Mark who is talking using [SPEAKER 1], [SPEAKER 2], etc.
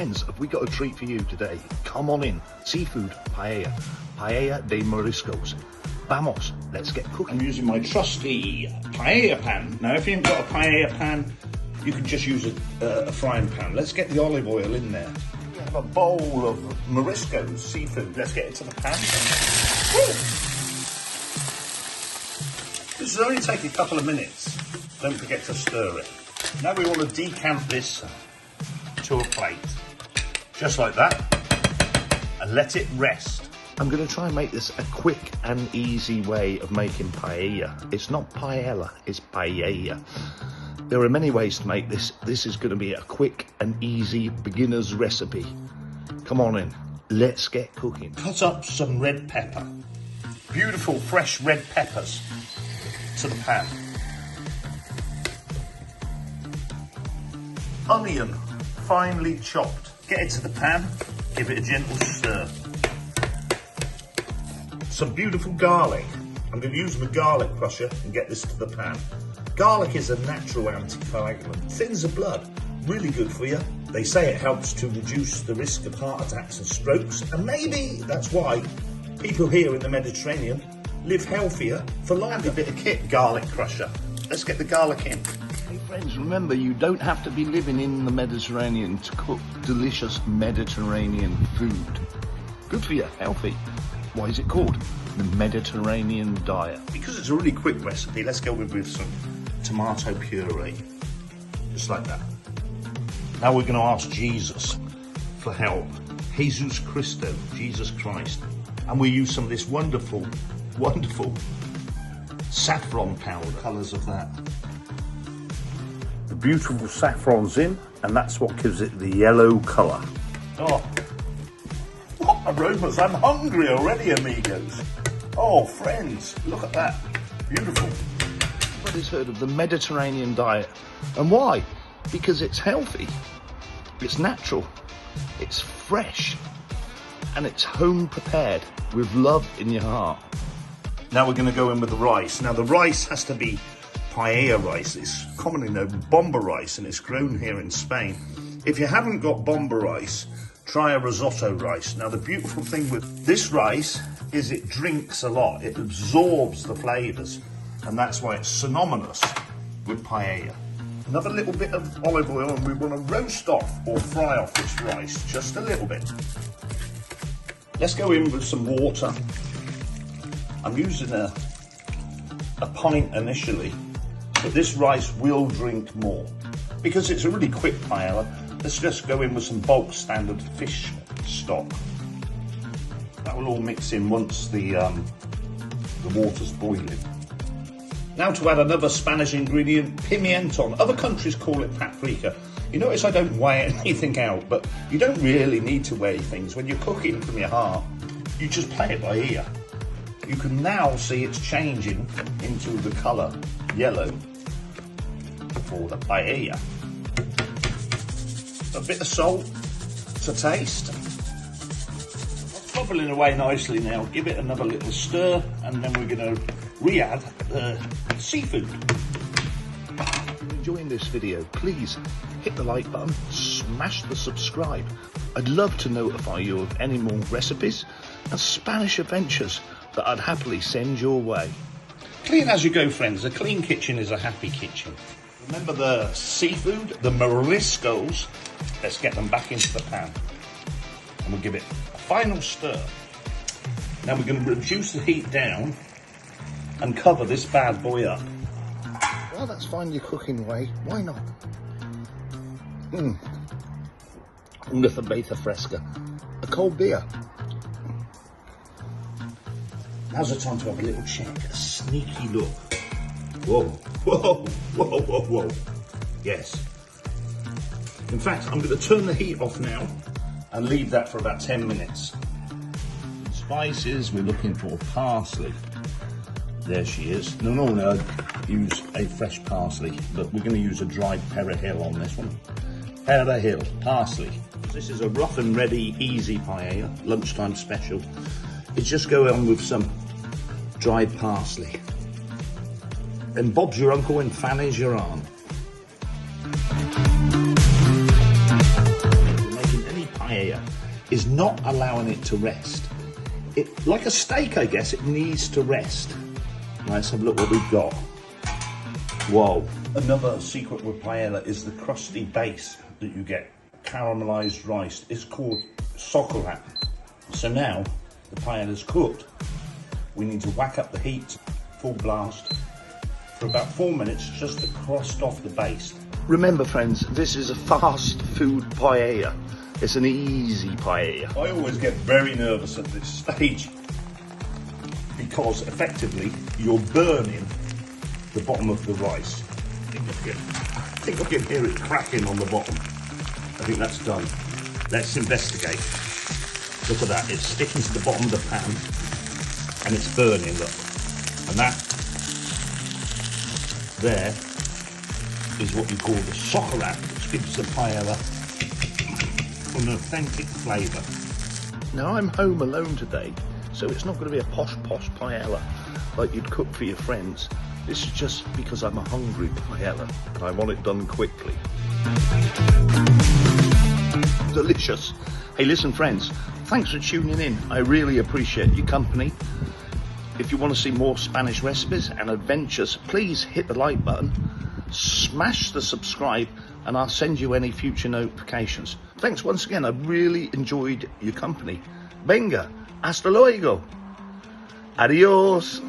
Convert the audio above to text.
[SPEAKER 1] friends, have we got a treat for you today? Come on in. Seafood paella. Paella de mariscos. Vamos, let's get cooking.
[SPEAKER 2] I'm using my trusty paella pan. Now, if you haven't got a paella pan, you can just use a frying pan. Let's get the olive oil in there. We have a bowl of mariscos, seafood. Let's get it to the pan. Woo! This will only take a couple of minutes. Don't forget to stir it. Now we want to decant this to a plate. Just like that. And let it rest.
[SPEAKER 1] I'm going to try and make this a quick and easy way of making paella. It's not paella, it's paella. There are many ways to make this. This is going to be a quick and easy beginner's recipe. Come on in, let's get cooking.
[SPEAKER 2] Cut up some red pepper. Beautiful fresh red peppers to the pan. Onion, finely chopped. Get it to the pan, give it a gentle stir. Some beautiful garlic. I'm going to use my garlic crusher and get this to the pan. Garlic is a natural anticoagulant, thins the blood, really good for you. They say it helps to reduce the risk of heart attacks and strokes, and maybe that's why people here in the Mediterranean live healthier for longer. A bit of kit, garlic crusher. Let's get the garlic in.
[SPEAKER 1] Hey friends, remember you don't have to be living in the Mediterranean to cook delicious Mediterranean food. Good for you, healthy. Why is it called the Mediterranean diet?
[SPEAKER 2] Because it's a really quick recipe, let's go with some tomato puree. Just like that. Now we're going to ask Jesus for help. Jesus Christo, Jesus Christ. And we use some of this wonderful, wonderful saffron powder. Colours of that. The beautiful saffron's in, and that's what gives it the yellow colour. Oh, what aromas! I'm hungry already, amigos. Oh, friends, look at that. Beautiful.
[SPEAKER 1] Everybody's heard of the Mediterranean diet. And why? Because it's healthy, it's natural, it's fresh, and it's home prepared with love in your heart.
[SPEAKER 2] Now we're going to go in with the rice. Now the rice has to be paella rice. It's commonly known as bomba rice, and it's grown here in Spain. If you haven't got bomba rice, try a risotto rice. Now the beautiful thing with this rice is it drinks a lot. It absorbs the flavours, and that's why it's synonymous with paella. Another little bit of olive oil, and we want to roast off or fry off this rice just a little bit. Let's go in with some water. I'm using a pint initially, but this rice will drink more. Because it's a really quick paella, let's just go in with some bulk standard fish stock. That will all mix in once the water's boiling. Now to add another Spanish ingredient, pimienton. Other countries call it paprika. You notice I don't weigh anything out, but you don't really need to weigh things. When you're cooking from your heart, you just play it by ear. You can now see it's changing into the colour yellow for the paella. A bit of salt to taste. It's bubbling away nicely now. Give it another little stir, and then we're going to re-add the seafood.
[SPEAKER 1] If you're enjoying this video, please hit the like button, smash the subscribe. I'd love to notify you of any more recipes and Spanish adventures that I'd happily send your way.
[SPEAKER 2] Clean as you go, friends. A clean kitchen is a happy kitchen. Remember the seafood, the mariscos. Let's get them back into the pan. And we'll give it a final stir. Now we're going to reduce the heat down and cover this bad boy up.
[SPEAKER 1] Well, that's fine your cooking away. Why not? Una cerveza fresca. A cold beer.
[SPEAKER 2] Now's the time to have a little check, a sneaky look. Whoa, whoa, whoa, whoa, whoa. Yes. In fact, I'm going to turn the heat off now and leave that for about 10 minutes. Spices, we're looking for parsley. There she is. Normally I'd use a fresh parsley, but we're going to use a dried perejil on this one. Perejil, parsley. This is a rough and ready, easy paella, lunchtime special. It's just go on with some dried parsley. And Bob's your uncle and Fanny's your aunt. If you're making any
[SPEAKER 1] is not allowing it to rest. It, like a steak, I guess, it needs to rest. Right, let's have a look what we've got. Whoa.
[SPEAKER 2] Another secret with paella is the crusty base that you get, caramelized rice. It's called chocolate. So now the paella's cooked. We need to whack up the heat, full blast, for about 4 minutes just to crust off the base.
[SPEAKER 1] Remember, friends, this is a fast food paella. It's an easy paella.
[SPEAKER 2] I always get very nervous at this stage because effectively you're burning the bottom of the rice. I think I can hear it cracking on the bottom. I think that's done. Let's investigate. Look at that, it's sticking to the bottom of the pan and it's burning, look. And that there is what we call the chocolate, which gives the paella an authentic flavour.
[SPEAKER 1] Now I'm home alone today, so it's not going to be a posh paella like you'd cook for your friends. This is just because I'm a hungry paella and I want it done quickly. Delicious. Hey, listen, friends, thanks for tuning in. I really appreciate your company. If you want to see more Spanish recipes and adventures, please hit the like button, smash the subscribe, and I'll send you any future notifications. Thanks once again. I really enjoyed your company. Venga, hasta luego. Adios.